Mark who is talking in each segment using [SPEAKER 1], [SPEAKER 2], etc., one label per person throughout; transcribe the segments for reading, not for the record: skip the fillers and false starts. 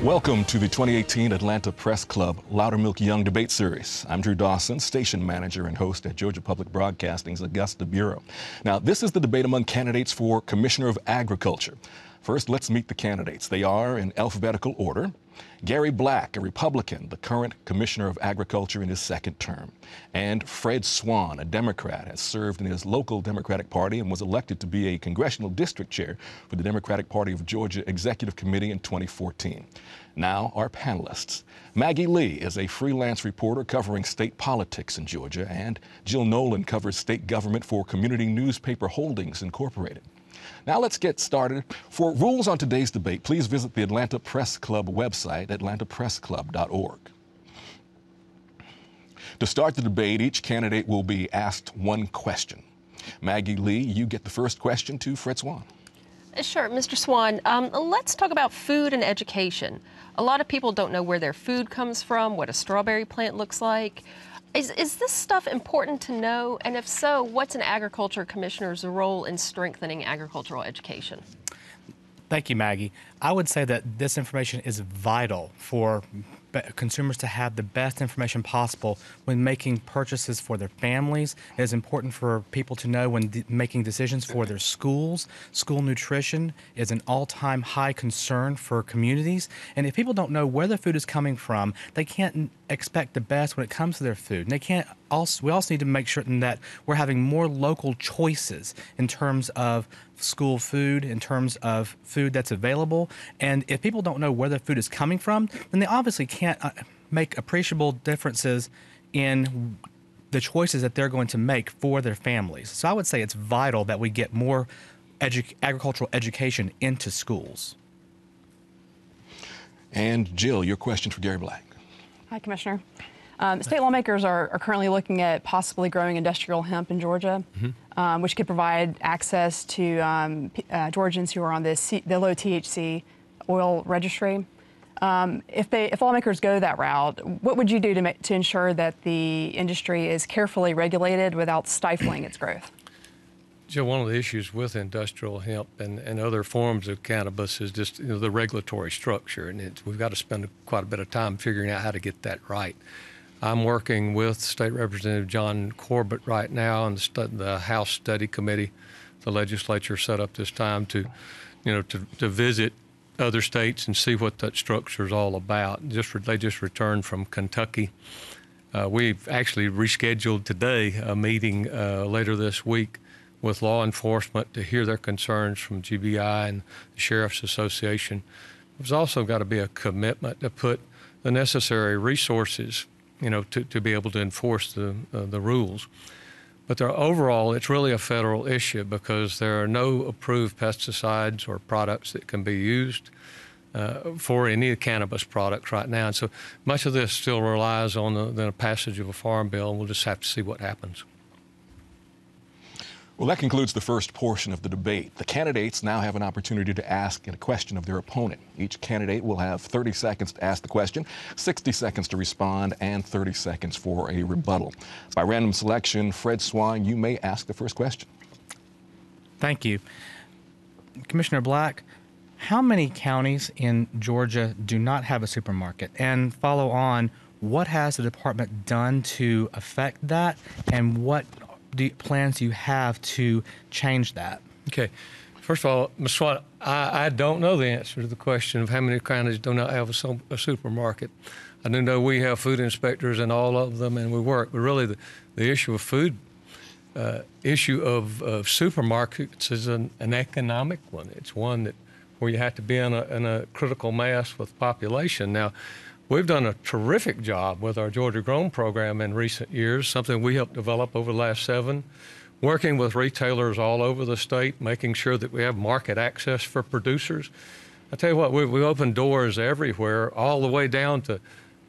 [SPEAKER 1] Welcome to the 2018 Atlanta Press Club Loudermilk Young Debate Series. I'm Drew Dawson, station manager and host at Georgia Public Broadcasting's Augusta Bureau. Now, this is the debate among candidates for Commissioner of Agriculture. First, let's meet the candidates. They are in alphabetical order. Gary Black, a Republican, the current Commissioner of Agriculture in his second term. And Fred Swan, a Democrat, has served in his local Democratic Party and was elected to be a congressional district chair for the Democratic Party of Georgia Executive Committee in 2014. Now, our panelists. Maggie Lee is a freelance reporter covering state politics in Georgia, and Jill Nolan covers state government for Community Newspaper Holdings Incorporated. Now let's get started. For rules on today's debate, please visit the Atlanta Press Club website, atlantapressclub.org. To start the debate, each candidate will be asked one question. Maggie Lee, you get the first question to Fred Swan.
[SPEAKER 2] Sure, Mr. Swan, let's talk about food and education. A lot of people don't know where their food comes from, what a strawberry plant looks like. Is this stuff important to know? And if so, what's an agriculture commissioner's role in strengthening agricultural education?
[SPEAKER 3] Thank you, Maggie. I would say that this information is vital for consumers to have the best information possible when making purchases for their families. It is important for people to know when making decisions for their schools. School nutrition is an all-time high concern for communities. And if people don't know where their food is coming from, they can't expect the best when it comes to their food. And they can't we also need to make sure that we're having more local choices in terms of school food, in terms of food that's available. And if people don't know where their food is coming from, then they obviously can't make appreciable differences in the choices that they're going to make for their families. So I would say it's vital that we get more agricultural education into schools.
[SPEAKER 1] And Jill, your question for Gary Black.
[SPEAKER 4] Hi, Commissioner. State lawmakers are currently looking at possibly growing industrial hemp in Georgia, which could provide access to Georgians who are on the low THC oil registry. If lawmakers go that route, what would you do to ensure that the industry is carefully regulated without stifling its growth?
[SPEAKER 5] Joe, one of the issues with industrial hemp and other forms of cannabis is just the regulatory structure, and we've got to spend quite a bit of time figuring out how to get that right. I'm working with State Representative John Corbett right now on the House Study Committee. The legislature set up this time to visit other states and see what that structure is all about. They just returned from Kentucky. We've actually rescheduled today a meeting later this week with law enforcement to hear their concerns from GBI and the Sheriff's Association. There's also got to be a commitment to put the necessary resources, to be able to enforce the rules. But overall, it's really a federal issue because there are no approved pesticides or products that can be used for any cannabis products right now. And so much of this still relies on the passage of a farm bill, and we'll just have to see what happens.
[SPEAKER 1] Well, that concludes the first portion of the debate. The candidates now have an opportunity to ask a question of their opponent. Each candidate will have 30 seconds to ask the question, 60 seconds to respond, and 30 seconds for a rebuttal. By random selection, Fred Swan, you may ask the first question.
[SPEAKER 3] Thank you. Commissioner Black, how many counties in Georgia do not have a supermarket? And follow on, what has the department done to affect that, and what plans do you have to change that?
[SPEAKER 5] Okay. First of all, Ms. Swan, I don't know the answer to the question of how many counties do not have a supermarket. I do know we have food inspectors in all of them, and we work. But really, the issue of food, issue of supermarkets is an economic one. It's one where you have to be in a critical mass with population. Now, we've done a terrific job with our Georgia Grown program in recent years, something we helped develop over the last 7, working with retailers all over the state, making sure that we have market access for producers. I tell you what, we opened doors everywhere, all the way down to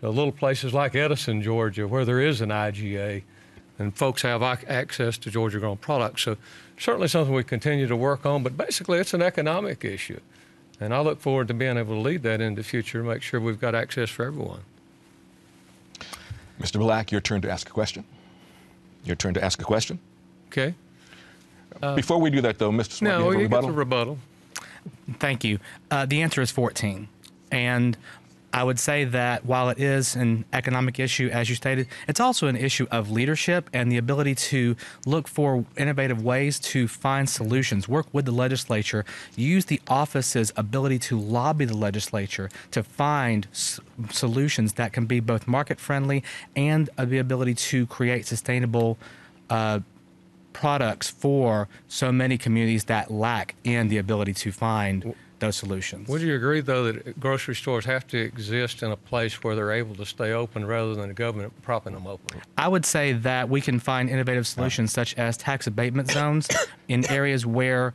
[SPEAKER 5] the little places like Edison, Georgia, where there is an IGA, and folks have access to Georgia Grown products. So certainly something we continue to work on, but basically it's an economic issue. And I look forward to being able to lead that in the future, make sure we've got access for everyone.
[SPEAKER 1] Mr. Black, your turn to ask a question. Your turn to ask a question.
[SPEAKER 5] Okay.
[SPEAKER 1] Before we do that, though, Mr. Smart,
[SPEAKER 5] no,
[SPEAKER 1] you have a
[SPEAKER 5] you
[SPEAKER 1] rebuttal?
[SPEAKER 5] get the rebuttal.
[SPEAKER 3] Thank you. The answer is 14. And I would say that while it is an economic issue, as you stated, it's also an issue of leadership and the ability to look for innovative ways to find solutions, work with the legislature, use the office's ability to lobby the legislature to find solutions that can be both market friendly and the ability to create sustainable products for so many communities that lack in the ability to find those solutions.
[SPEAKER 5] Would you agree, though, that grocery stores have to exist in a place where they're able to stay open rather than the government propping them open?
[SPEAKER 3] I would say that we can find innovative solutions such as tax abatement zones in areas where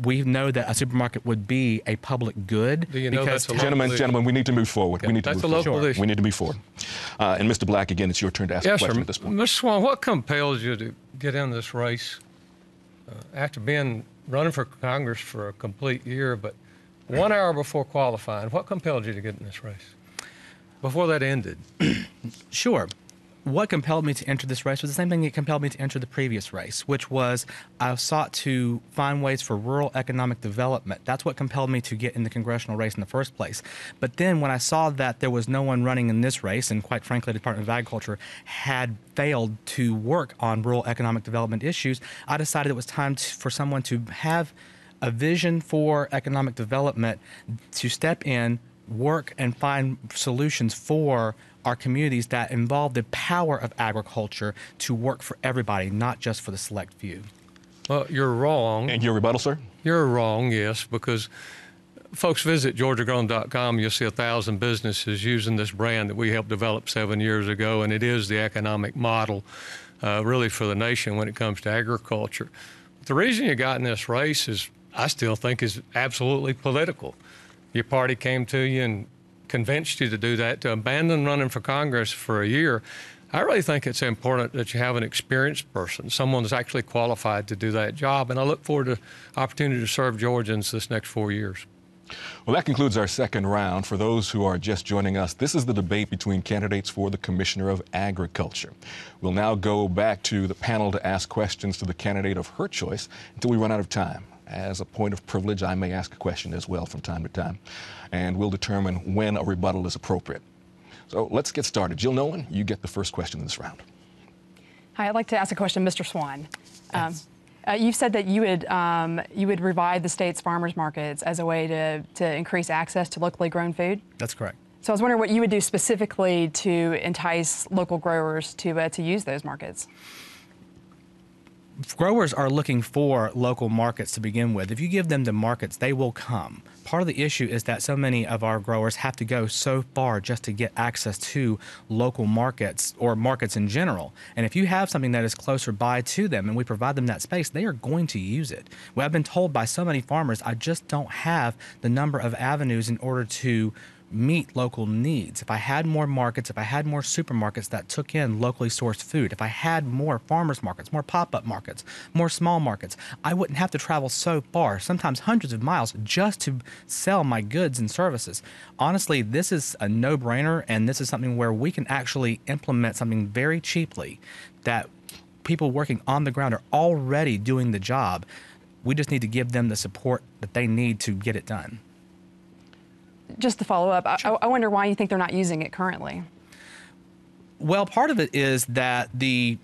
[SPEAKER 3] we know that a supermarket would be a public good.
[SPEAKER 5] Do you know that's a
[SPEAKER 1] Gentlemen, we need to move forward.
[SPEAKER 5] Yeah,
[SPEAKER 1] we need to
[SPEAKER 5] that's
[SPEAKER 1] move
[SPEAKER 5] a local
[SPEAKER 1] forward.
[SPEAKER 5] issue.
[SPEAKER 1] We need to move forward. And Mr. Black, again, it's your turn to ask a question at this point.
[SPEAKER 5] Mr. Swan, what compels you to get in this race after running for Congress for a complete year, but 1 hour before qualifying? What compelled you to get in this race before that ended?
[SPEAKER 3] Sure. What compelled me to enter this race was the same thing that compelled me to enter the previous race, which was I sought to find ways for rural economic development. That's what compelled me to get in the congressional race in the first place. But then when I saw that there was no one running in this race, and quite frankly, the Department of Agriculture had failed to work on rural economic development issues, I decided it was time for someone to have a vision for economic development, to step in, work, and find solutions for our communities that involve the power of agriculture to work for everybody, not just for the select few.
[SPEAKER 5] Well, you're wrong.
[SPEAKER 1] And your rebuttal, sir?
[SPEAKER 5] You're wrong, yes, because folks visit georgiagrown.com, you'll see 1,000 businesses using this brand that we helped develop 7 years ago, and it is the economic model really for the nation when it comes to agriculture. But the reason you got in this race is, I still think, is absolutely political. Your party came to you and convinced you to do that, to abandon running for Congress for a year. I really think it's important that you have an experienced person, someone that's actually qualified to do that job, and I look forward to the opportunity to serve Georgians this next 4 years.
[SPEAKER 1] Well, that concludes our second round. For those who are just joining us, this is the debate between candidates for the Commissioner of Agriculture. We'll now go back to the panel to ask questions to the candidate of her choice until we run out of time. As a point of privilege, I may ask a question as well from time to time, and we'll determine when a rebuttal is appropriate. So let's get started. Jill Nolan, you get the first question in this round.
[SPEAKER 4] Hi, I'd like to ask a question, Mr. Swan.
[SPEAKER 3] Yes.
[SPEAKER 4] You've said that you would revive the state's farmers markets as a way to increase access to locally grown food.
[SPEAKER 3] That's correct.
[SPEAKER 4] So I was wondering what you would do specifically to entice local growers to use those markets.
[SPEAKER 3] Growers are looking for local markets to begin with. If you give them the markets, they will come. Part of the issue is that so many of our growers have to go so far just to get access to local markets or markets in general. And if you have something that is closer by to them and we provide them that space, they are going to use it. Well, I've been told by so many farmers, I just don't have the number of avenues in order to meet local needs. If I had more markets, if I had more supermarkets that took in locally sourced food, if I had more farmers markets, more pop-up markets, more small markets, I wouldn't have to travel so far, sometimes hundreds of miles, just to sell my goods and services. Honestly, this is a no-brainer, and this is something where we can actually implement something very cheaply that people working on the ground are already doing the job. We just need to give them the support that they need to get it done.
[SPEAKER 4] Just to follow up, I wonder why you think they're not using it currently.
[SPEAKER 3] Well, part of it is that the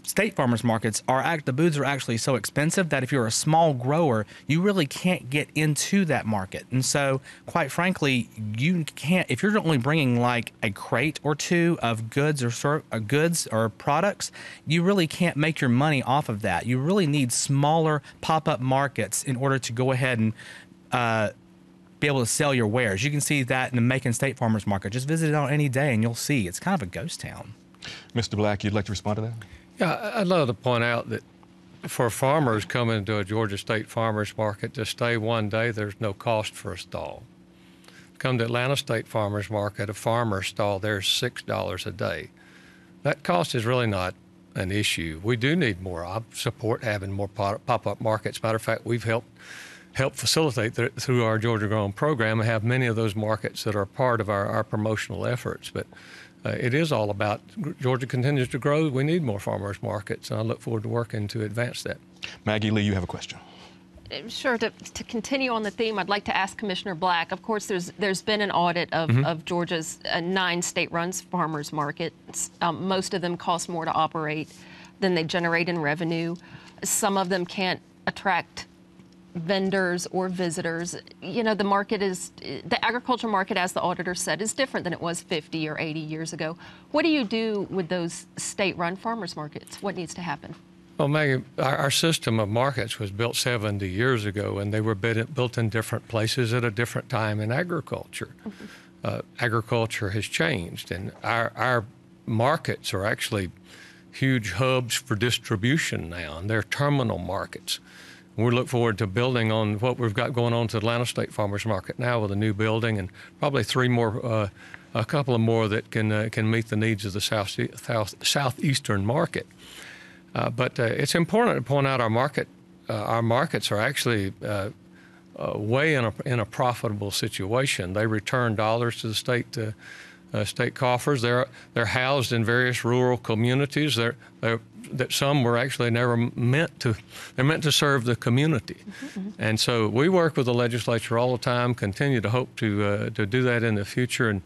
[SPEAKER 3] state farmers markets the booths are actually so expensive that if you're a small grower, you really can't get into that market. And so, quite frankly, you can't, if you're only bringing like a crate or two of goods or products, you really can't make your money off of that. You really need smaller pop-up markets in order to go ahead and be able to sell your wares. You can see that in the Macon State Farmers Market. Just visit it on any day and you'll see it's kind of a ghost town.
[SPEAKER 1] Mr. Black, you'd like to respond to that?
[SPEAKER 5] Yeah, I'd love to point out that for farmers coming to a Georgia State Farmers Market to stay one day, there's no cost for a stall. Come to Atlanta State Farmers Market, a farmer's stall, there's $6 a day. That cost is really not an issue. We do need more. I support having more pop-up markets. Matter of fact, we've helped facilitate through our Georgia Grown program and have many of those markets that are part of our promotional efforts. But it is all about Georgia continues to grow. We need more farmers markets, and I look forward to working to advance that.
[SPEAKER 1] Maggie Lee, you have a question.
[SPEAKER 2] Sure. To continue on the theme, I'd like to ask Commissioner Black. Of course, there's been an audit of Georgia's 9 state-run farmers markets. Most of them cost more to operate than they generate in revenue. Some of them can't attract vendors or visitors. You know, the agriculture market, as the auditor said, is different than it was 50 or 80 years ago. What do you do with those state-run farmers markets? What needs to happen?
[SPEAKER 5] Well, Maggie, our system of markets was built 70 years ago, and they were built in different places at a different time in agriculture. Agriculture has changed, and our markets are actually huge hubs for distribution now, and they're terminal markets. We look forward to building on what we've got going on to Atlanta State Farmers Market now with a new building and probably 3 more, a couple of more that can meet the needs of the southeastern market. But it's important to point out our markets are actually way in a profitable situation. They return dollars to the state coffers. They're housed in various rural communities. That some were actually never meant to. They're meant to serve the community, and so we work with the legislature all the time. Continue to hope to do that in the future, and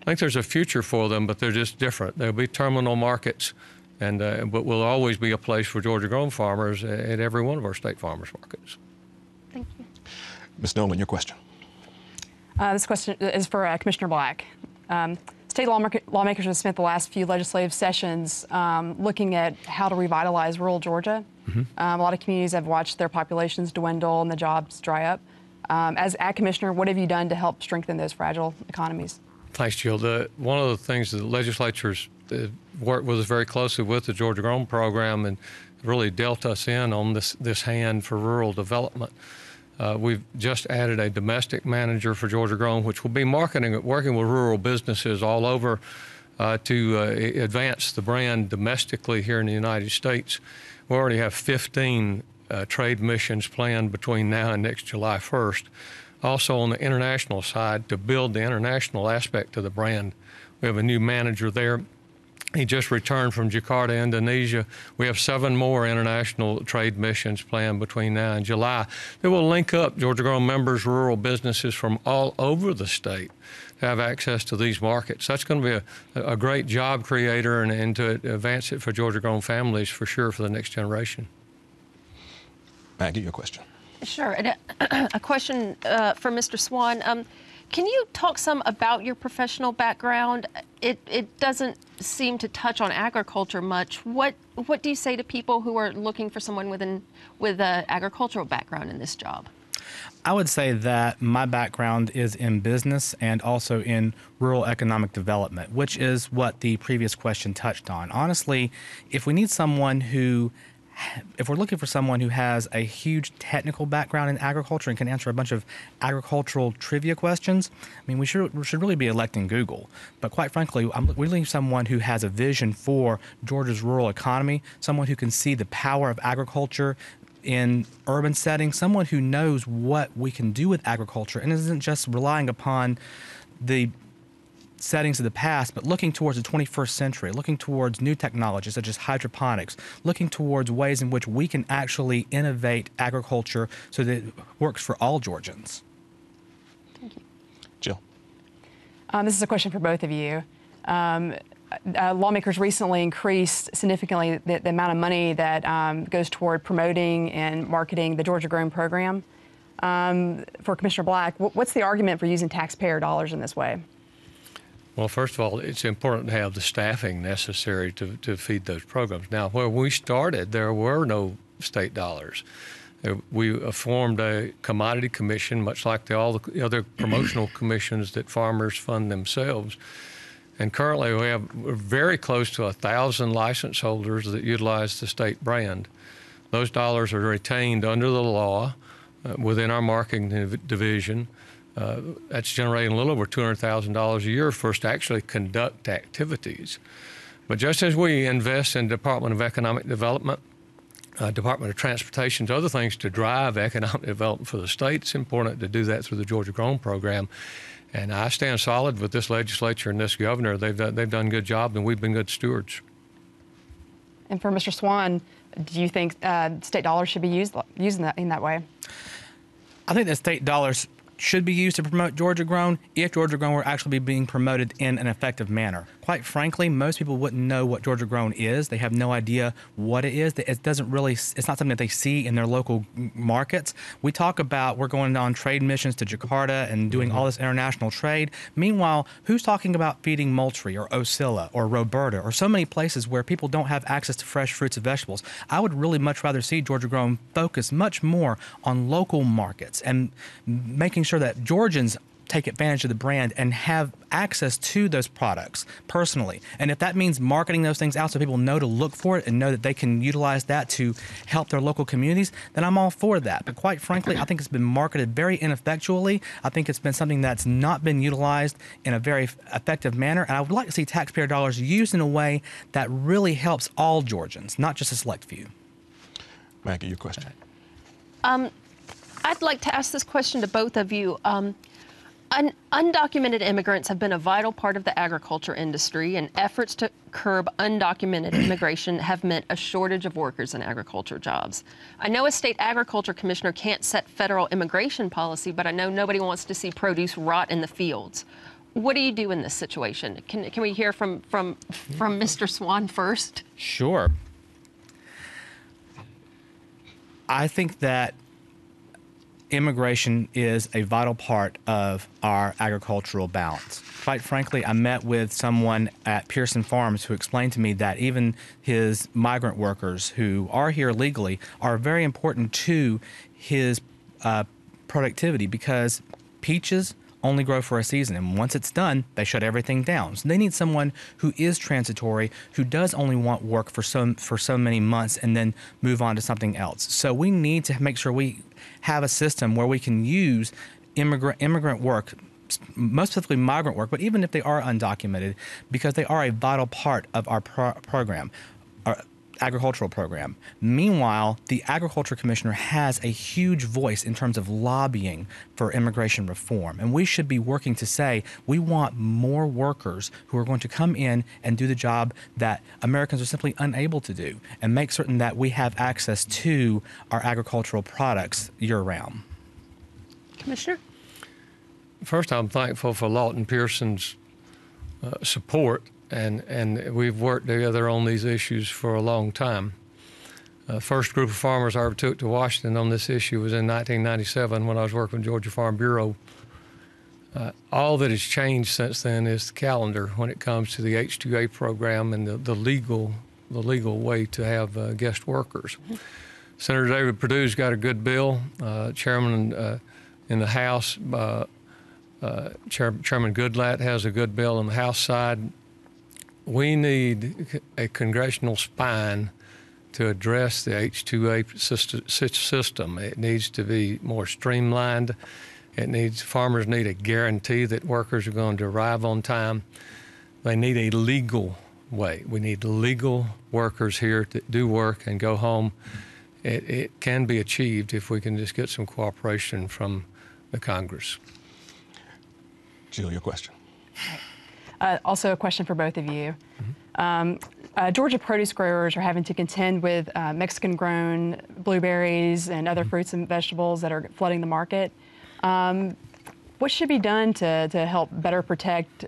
[SPEAKER 5] I think there's a future for them, but they're just different. There'll be terminal markets, and but will always be a place for Georgia grown farmers at every one of our state farmers markets.
[SPEAKER 2] Thank you,
[SPEAKER 1] Ms. Nolan. Your question.
[SPEAKER 4] This question is for Commissioner Black. State lawmakers have spent the last few legislative sessions looking at how to revitalize rural Georgia. A lot of communities have watched their populations dwindle and the jobs dry up. As Ag Commissioner, what have you done to help strengthen those fragile economies?
[SPEAKER 5] Thanks, Jill. One of the things the legislatures worked with us very closely with the Georgia Grown program and really dealt us in on this hand for rural development. We've just added a domestic manager for Georgia Grown, which will be working with rural businesses all over to advance the brand domestically here in the United States. We already have 15 trade missions planned between now and next July 1st. Also on the international side, to build the international aspect of the brand, we have a new manager there. He just returned from Jakarta, Indonesia. We have 7 more international trade missions planned between now and July that will link up Georgia Grown members, rural businesses from all over the state to have access to these markets. That's going to be a great job creator and to advance it for Georgia Grown families for sure for the next generation.
[SPEAKER 1] Maggie, your question.
[SPEAKER 2] Sure. And a question for Mr. Swan. Can you talk some about your professional background? It doesn't seem to touch on agriculture much. What do you say to people who are looking for someone with an agricultural background in this job?
[SPEAKER 3] I would say that my background is in business and also in rural economic development, which is what the previous question touched on. Honestly, if we're looking for someone who has a huge technical background in agriculture and can answer a bunch of agricultural trivia questions, I mean, we should really be electing Google. But quite frankly, we're looking for someone who has a vision for Georgia's rural economy, someone who can see the power of agriculture in urban settings, someone who knows what we can do with agriculture and isn't just relying upon the settings of the past, but looking towards the 21st century, looking towards new technologies such as hydroponics, looking towards ways in which we can actually innovate agriculture so that it works for all Georgians.
[SPEAKER 2] Thank you.
[SPEAKER 1] Jill.
[SPEAKER 4] This is a question for both of you. Lawmakers recently increased significantly the amount of money that goes toward promoting and marketing the Georgia Grown program. For Commissioner Black, what's the argument for using taxpayer dollars in this way?
[SPEAKER 5] Well, first of all, it's important to have the staffing necessary to feed those programs. Now, where we started, there were no state dollars. We formed a commodity commission, much like all the other promotional commissions that farmers fund themselves. And currently, we're very close to 1,000 license holders that utilize the state brand. Those dollars are retained under the law within our marketing division. That's generating a little over $200,000 a year for us to actually conduct activities. But just as we invest in Department of Economic Development, Department of Transportation, and other things to drive economic development for the state, it's important to do that through the Georgia Grown program. And I stand solid with this legislature and this governor. They've done a good job, and we've been good stewards.
[SPEAKER 4] And for Mr. Swan, Do you think state dollars should be used in that way?
[SPEAKER 3] I think that state dollars should be used to promote Georgia grown if Georgia grown were actually being promoted in an effective manner. Quite frankly, most people wouldn't know what Georgia grown is. They have no idea what it is. It doesn't really, it's not something that they see in their local markets. We talk about we're going on trade missions to Jakarta and doing all this international trade. Meanwhile, who's talking about feeding Moultrie or Osceola or Roberta or so many places where people don't have access to fresh fruits and vegetables? I would really much rather see Georgia grown focus much more on local markets and making sure that Georgians take advantage of the brand and have access to those products personally. And if that means marketing those things out so people know to look for it and know that they can utilize that to help their local communities, then I'm all for that. But quite frankly, I think it's been marketed very ineffectually. I think it's been something that's not been utilized in a very effective manner. And I would like to see taxpayer dollars used in a way that really helps all Georgians, not just a select few.
[SPEAKER 1] Maggie, your question.
[SPEAKER 2] I'd like to ask this question to both of you. Undocumented immigrants have been a vital part of the agriculture industry, and efforts to curb undocumented immigration have meant a shortage of workers in agriculture jobs. I know a state agriculture commissioner can't set federal immigration policy, but I know nobody wants to see produce rot in the fields. What do you do in this situation? Can we hear from Mr. Swan first?
[SPEAKER 3] Sure. I think that immigration is a vital part of our agricultural balance. Quite frankly, I met with someone at Pearson Farms who explained to me that even his migrant workers who are here legally are very important to his productivity, because peaches only grow for a season, and once it's done, they shut everything down. So they need someone who is transitory, who does only want work for so many months and then move on to something else. So we need to make sure we have a system where we can use immigrant work, most specifically migrant work, but even if they are undocumented, because they are a vital part of our program, our agricultural program. Meanwhile, the Agriculture Commissioner has a huge voice in terms of lobbying for immigration reform. And we should be working to say we want more workers who are going to come in and do the job that Americans are simply unable to do, and make certain that we have access to our agricultural products year-round.
[SPEAKER 2] Commissioner?
[SPEAKER 5] First, I'm thankful for Lawton Pearson's support. And we've worked together on these issues for a long time. First group of farmers I ever took to Washington on this issue was in 1997 when I was working with Georgia Farm Bureau. All that has changed since then is the calendar when it comes to the H-2A program and the legal way to have guest workers. Senator David Perdue's got a good bill. Chairman in the House, Chairman Goodlatte has a good bill on the House side. We need a congressional spine to address the H-2A system. It needs to be more streamlined. Farmers need a guarantee that workers are going to arrive on time. They need a legal way. We need legal workers here to do work and go home. It can be achieved if we can just get some cooperation from the Congress.
[SPEAKER 1] Jill, your question.
[SPEAKER 4] Also a question for both of you. Georgia produce growers are having to contend with Mexican-grown blueberries and other fruits and vegetables that are flooding the market. What should be done to help better protect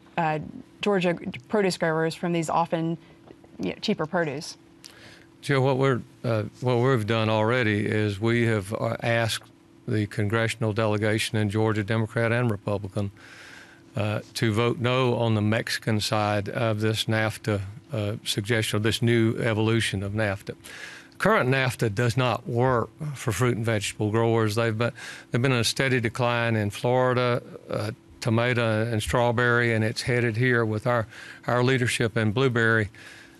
[SPEAKER 4] Georgia produce growers from these often cheaper produce?
[SPEAKER 5] Jill, what we've done already is we have asked the congressional delegation in Georgia, Democrat and Republican, to vote no on the Mexican side of this NAFTA suggestion, of this new evolution of NAFTA. Current NAFTA does not work for fruit and vegetable growers. They've been in a steady decline in Florida, tomato and strawberry, and it's headed here with our leadership in blueberry.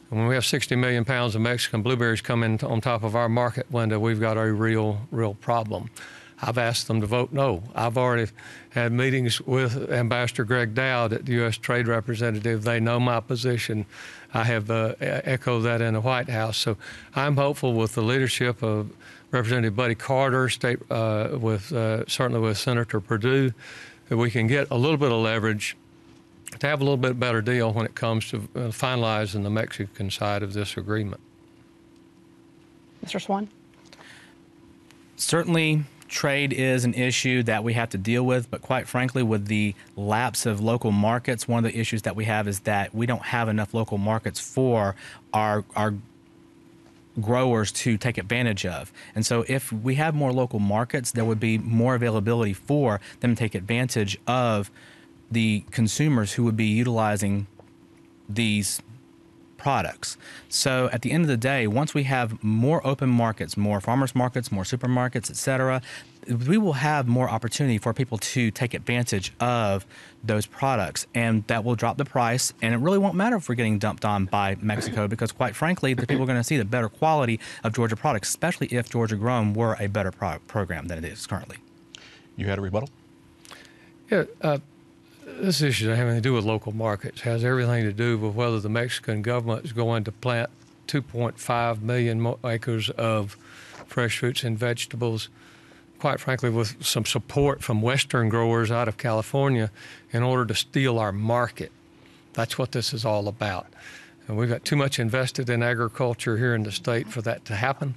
[SPEAKER 5] And when we have 60 million pounds of Mexican blueberries coming on top of our market window, we've got a real problem. I've asked them to vote no. I've already had meetings with Ambassador Greg Dowd, the U.S. Trade Representative. They know my position. I have echoed that in the White House. So I'm hopeful with the leadership of Representative Buddy Carter, certainly with Senator Perdue, that we can get a little bit of leverage to have a little bit better deal when it comes to finalizing the Mexican side of this agreement.
[SPEAKER 4] Mr. Swan?
[SPEAKER 3] Certainly, trade is an issue that we have to deal with, but quite frankly, with the lapse of local markets, one of the issues that we have is that we don't have enough local markets for our growers to take advantage of. And so if we have more local markets, there would be more availability for them to take advantage of the consumers who would be utilizing these products. So at the end of the day, once we have more open markets, more farmers markets, more supermarkets, etc., we will have more opportunity for people to take advantage of those products, and that will drop the price. And it really won't matter if we're getting dumped on by Mexico, because quite frankly, the people are going to see the better quality of Georgia products, especially if Georgia Grown were a better program than it is currently.
[SPEAKER 1] You had a rebuttal?
[SPEAKER 5] Yeah, this issue doesn't have anything to do with local markets. It has everything to do with whether the Mexican government is going to plant 2.5 million acres of fresh fruits and vegetables, quite frankly, with some support from Western growers out of California in order to steal our market. That's what this is all about. And we've got too much invested in agriculture here in the state for that to happen.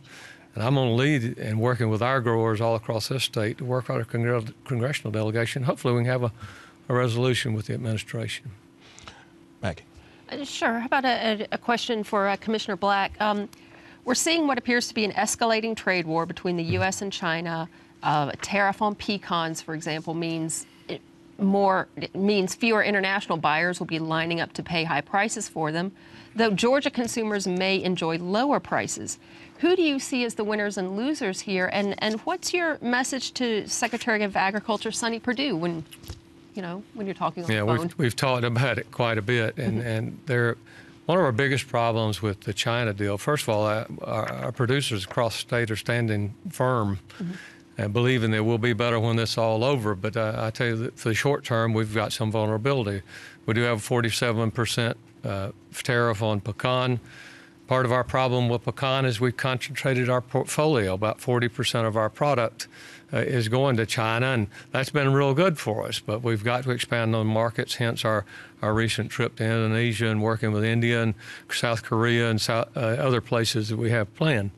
[SPEAKER 5] And I'm going to lead in working with our growers all across this state to work on a congressional delegation. Hopefully we can have a resolution with the administration.
[SPEAKER 1] Maggie.
[SPEAKER 2] Sure. How about a question for Commissioner Black? We're seeing what appears to be an escalating trade war between the U.S. and China. A tariff on pecans, for example, means fewer international buyers will be lining up to pay high prices for them, though Georgia consumers may enjoy lower prices. Who do you see as the winners and losers here? And what's your message to Secretary of Agriculture Sonny Perdue when you're talking on the phone?
[SPEAKER 5] Yeah, we've talked about it quite a bit, and one of our biggest problems with the China deal, first of all, our producers across the state are standing firm and believing that we'll be better when this is all over. But I tell you that for the short term, we've got some vulnerability. We do have a 47% tariff on pecan. Part of our problem with pecan is we've concentrated our portfolio. About 40% of our product is going to China, and that's been real good for us. But we've got to expand those markets, hence our recent trip to Indonesia and working with India and South Korea and other places that we have planned.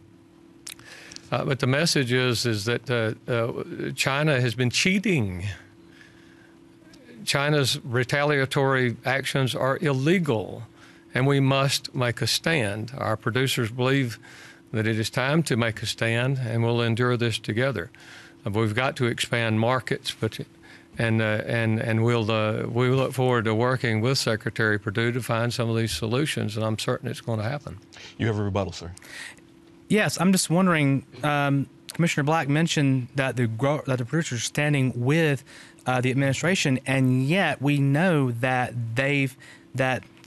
[SPEAKER 5] But the message is that China has been cheating. China's retaliatory actions are illegal, and we must make a stand. Our producers believe that it is time to make a stand, and we'll endure this together. We've got to expand markets, and we look forward to working with Secretary Perdue to find some of these solutions, and I'm certain it's going to happen.
[SPEAKER 1] You have a rebuttal, sir.
[SPEAKER 3] Yes, I'm just wondering, Commissioner Black mentioned that the producers are standing with the administration, and yet we know that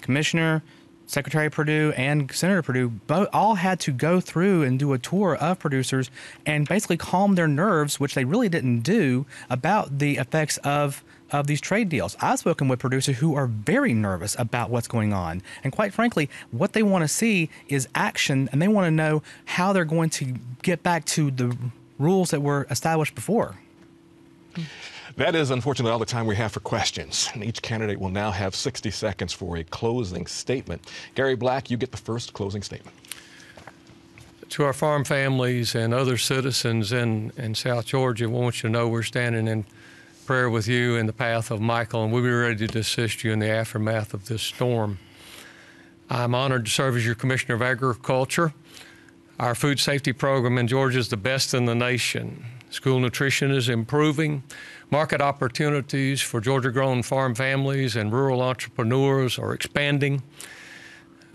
[SPEAKER 3] Commissioner, Secretary Perdue, and Senator Perdue all had to go through and do a tour of producers and basically calm their nerves, which they really didn't do, about the effects of these trade deals. I've spoken with producers who are very nervous about what's going on. And quite frankly, what they want to see is action, and they want to know how they're going to get back to the rules that were established before.
[SPEAKER 1] That is, unfortunately, all the time we have for questions. And each candidate will now have 60 seconds for a closing statement. Gary Black, you get the first closing statement.
[SPEAKER 5] To our farm families and other citizens in South Georgia, we want you to know we're standing in prayer with you in the path of Michael, and we'll be ready to assist you in the aftermath of this storm. I'm honored to serve as your Commissioner of Agriculture. Our food safety program in Georgia is the best in the nation. School nutrition is improving. Market opportunities for Georgia-grown farm families and rural entrepreneurs are expanding.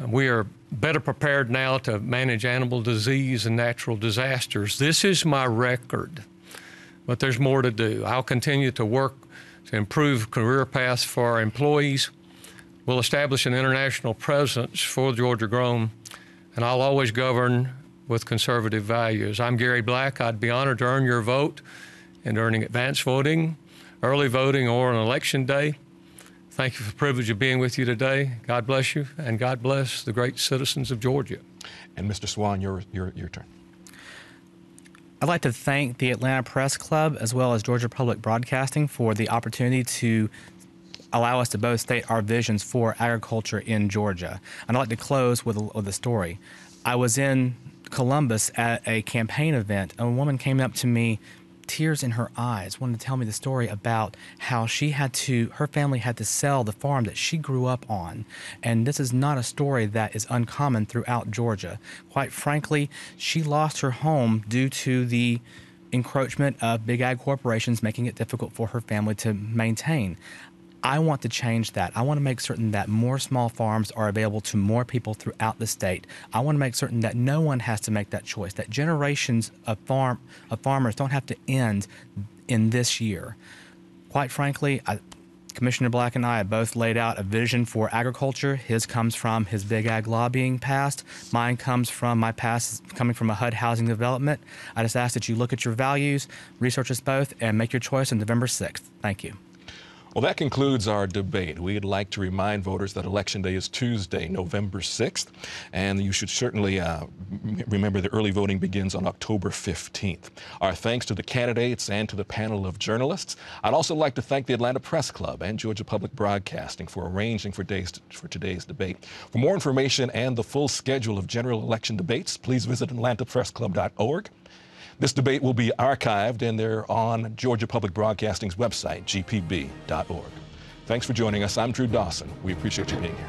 [SPEAKER 5] We are better prepared now to manage animal disease and natural disasters. This is my record, but there's more to do. I'll continue to work to improve career paths for our employees. We'll establish an international presence for Georgia Grown, and I'll always govern with conservative values. I'm Gary Black. I'd be honored to earn your vote in earning advance voting, early voting, or on election day. Thank you for the privilege of being with you today. God bless you, and God bless the great citizens of Georgia.
[SPEAKER 1] And Mr. Swan, your turn.
[SPEAKER 3] I'd like to thank the Atlanta Press Club as well as Georgia Public Broadcasting for the opportunity to allow us to both state our visions for agriculture in Georgia. And I'd like to close with a story. I was in Columbus at a campaign event, and a woman came up to me, tears in her eyes, wanted to tell me the story about how her family had to sell the farm that she grew up on. And this is not a story that is uncommon throughout Georgia. Quite frankly, she lost her home due to the encroachment of big ag corporations, making it difficult for her family to maintain. I want to change that. I want to make certain that more small farms are available to more people throughout the state. I want to make certain that no one has to make that choice, that generations of farmers don't have to end in this year. Quite frankly, Commissioner Black and I have both laid out a vision for agriculture. His comes from his big ag lobbying past. Mine comes from my past coming from a HUD housing development. I just ask that you look at your values, research us both, and make your choice on November 6th. Thank you.
[SPEAKER 1] Well, that concludes our debate. We'd like to remind voters that Election Day is Tuesday, November 6th, and you should certainly remember that early voting begins on October 15th. Our thanks to the candidates and to the panel of journalists. I'd also like to thank the Atlanta Press Club and Georgia Public Broadcasting for arranging for today's debate. For more information and the full schedule of general election debates, please visit atlantapressclub.org. This debate will be archived and they're on Georgia Public Broadcasting's website, gpb.org. Thanks for joining us. I'm Drew Dawson. We appreciate you being here.